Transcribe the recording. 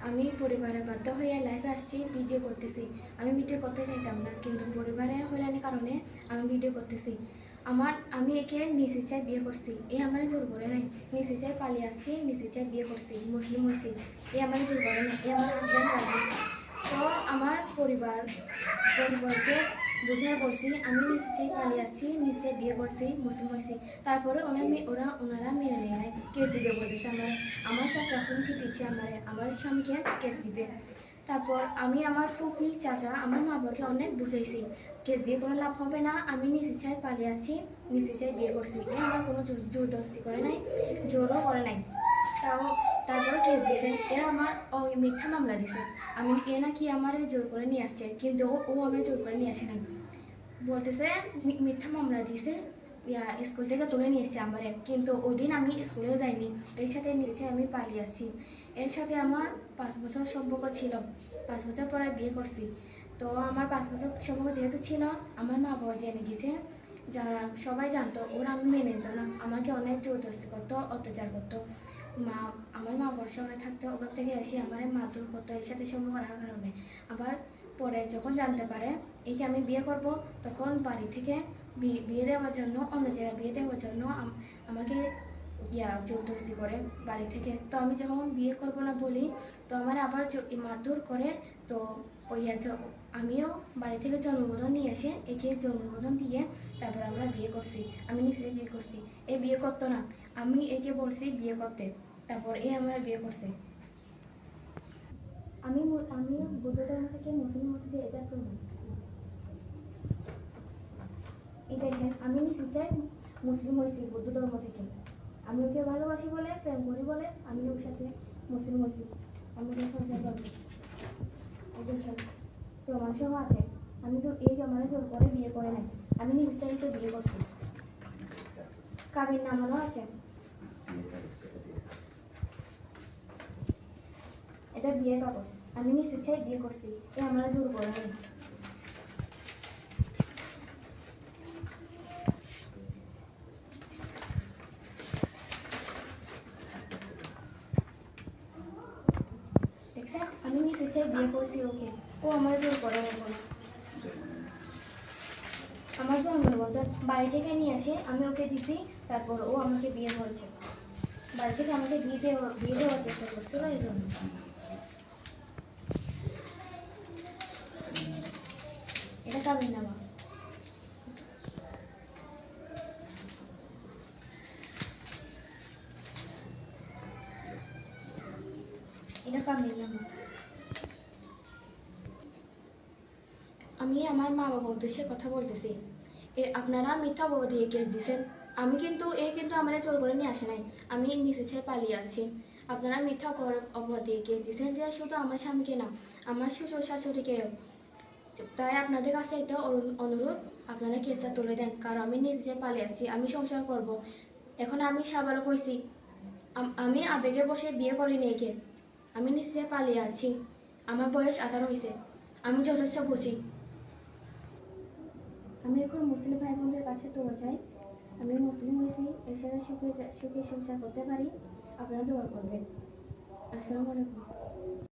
আমি পরিবারের বাধ্য হয়ে লাইভে আসছি, ভিডিও করতেছি। আমি ভিডিও করতে চাইতাম না, কিন্তু পরিবারের হয়রানির কারণে আমি ভিডিও করতেছি। আমি একে নিজ ইচ্ছায় বিয়ে করছি, এ আমার জোর করে নাই। নিজ ইচ্ছায় পালিয়ে আসছি, নিজ ইচ্ছায় বিয়ে করছি, মুসলিম হয়েছি। এ আমার জোর করে নাই, এ আমার হাজব্যান্ড রাজি। তো আমার পরিবারকে বুঝায় বলছি আমি নিজ ইচ্ছায় পালিয়ে আসছি, নিজ ইচ্ছায় বিয়ে করছি, মুসলিম হয়েছি। তারপরে ওনারা মেনে নেয় নাই, কেস দিবে বলেছে। আমার চাচা হুমকি দিচ্ছে আমার স্বামীকে কেস দিবে। তারপর আমি আমার ফুপি চাচা আমার মা বাবাকে অনেক বুঝাইছি, কেস দিয়ে কোনো লাভ হবে না, আমি নিজ ইচ্ছায় পালিয়ে আসছি, নিজ ইচ্ছায় বিয়ে করছি। এ আমার কোনো জোরদস্তি করে নাই, জোরও করে নাই। তাও তারপরে কেস দিছে, এরা আমার ওই মিথ্যা মামলা দিছে। এ নাকি আমার জোর করে নিয়ে আসছে, কিন্তু ও আমার জোর করে নিয়ে আসে নাই। বলতেছে মিথ্যা মামলা দিছে, স্কুল থেকে তুলে নিয়ে এসছে আমারে, কিন্তু ওই দিন আমি স্কুলেও যাইনি। এর সাথে নিয়েছে আমি পালিয়ে আসছি। এর সাথে আমার 5 বছর সম্পর্ক ছিল, 5 বছর পরে বিয়ে করছি। তো আমার 5 বছর সম্পর্ক যেহেতু ছিল, আমার মা বাবা জেনে গেছে, যারা সবাই জানতো, ওরা আমি মেনে নিত না, আমাকে অনেক জোরদস্তি করতো, অত্যাচার করতো। আমার মা বাবা শহরে থাকতো, ওখান থেকে এসে আমার মারধর করতো এর সাথে সম্পর্ক রাখার কারণে। আবার পরে যখন জানতে পারে একে আমি বিয়ে করব, তখন বাড়ি থেকে বিয়ে দেওয়ার জন্য, অন্য জায়গায় বিয়ে দেওয়ার জন্য আমাকে জোরদস্তি করে বাড়ি থেকে। তো আমি যখন বিয়ে করব না বলি, তো আমার আবার মারধর করে। তো ওই আমিও বাড়ি থেকে জন্মগ্রহণ নিয়ে এসে একে জন্মগ্রহণ দিয়ে তারপর আমরা বিয়ে করছি। আমি নিজে বিয়ে করছি, এ বিয়ে করতো না। আমি একে বলছি বিয়ে করতে, তারপর এ আমার বিয়ে করছে। আমি বৌদ্ধ ধর্ম থেকে মুসলিম হতে, এটা করবো। এই দেখেন, আমি নিজে মুসলিম হয়েছি বৌদ্ধ ধর্ম থেকে। আমি ওকে ভালোবাসি বলে, প্রেম করি বলে আমি ওর সাথে মুসলিম হয়েছি। আমি ওকে সংসার করবো। এই দেখেন, প্রমাণ সহ আছে। আমি তো এই আমার জোর করে বিয়ে করে নাই, আমি নিজেই তো বিয়ে করছি। কাবির নামানো আছে, এটা বিয়ের কাগজ। আমি নিজেই বিয়ে করছি, এ আমার জোর করে নাই। দেখছেন, আমি নিজেই বিয়ে করছি ওকে, ও আমার জোর করে নাই। আমার জন্মনিবন্ধন বাড়ি থেকে নিয়ে আসে, আমি ওকে দিছি, তারপর ও আমাকে বিয়ে করেছে। বাড়ি থেকে আমাকে বিয়ে দেওয়ার চেষ্টা করছিল, এই জন্য। এটা কাবিন নামা, এটা কাবিন নামা। আমি আমার মা বাবার উদ্দেশ্যে কথা বলতেছি। আপনারা মিথ্যা অপবাদ দিয়ে কেস দিচ্ছেন। কিন্তু আমার জোর করে নিয়ে আসে নাই, আমি নিচে ছেড়ে পালিয়ে আসছি। আপনারা মিথ্যা অপবাদ দিয়ে কেস দিচ্ছেন, যে শুধু আমার স্বামীকে না, আমার শ্বশুর শাশুড়িকেও। তাই আপনাদের কাছে একটা অনুরোধ, আপনারা কেসটা তুলে দেন, কারণ আমি নিজে পালিয়ে আসছি, আমি সংসার করব। এখন আমি সাবালক হয়েছি, আমি আবেগে বসে বিয়ে করিনি একে, আমি নিজে পালিয়ে আসছি। আমার বয়স 18 হয়েছে, আমি যথেষ্ট বুঝি। আমি এখন মুসলিম ভাই বোনদের কাছে দোয়া চাই, আমি মুসলিম হয়েছি, এর সাথে সুখে সুখে সংসার করতে পারি। আপনারা দোয়া করবেন। আসসালামু আলাইকুম।